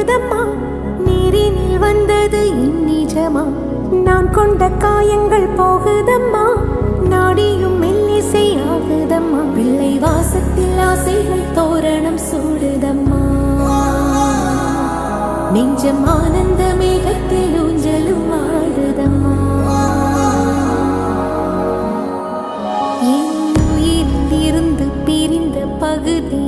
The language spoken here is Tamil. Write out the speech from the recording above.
பொங்குதம்மா, நீரினில் வந்தது என் நிஜமா. நான் கொண்ட காயங்கள் போகுதம்மா, நாடியும் மெல்லிசை ஆகுதம்மா. பிள்ளை வாசத்தில் ஆசைகள் தோரணம் சூடுதம்மா, நெஞ்சம் ஆனந்த மேகத்தில் ஊஞ்சலும் ஆடுதம்மா. என் உயிரில் இருந்து பிரிந்த பகுதி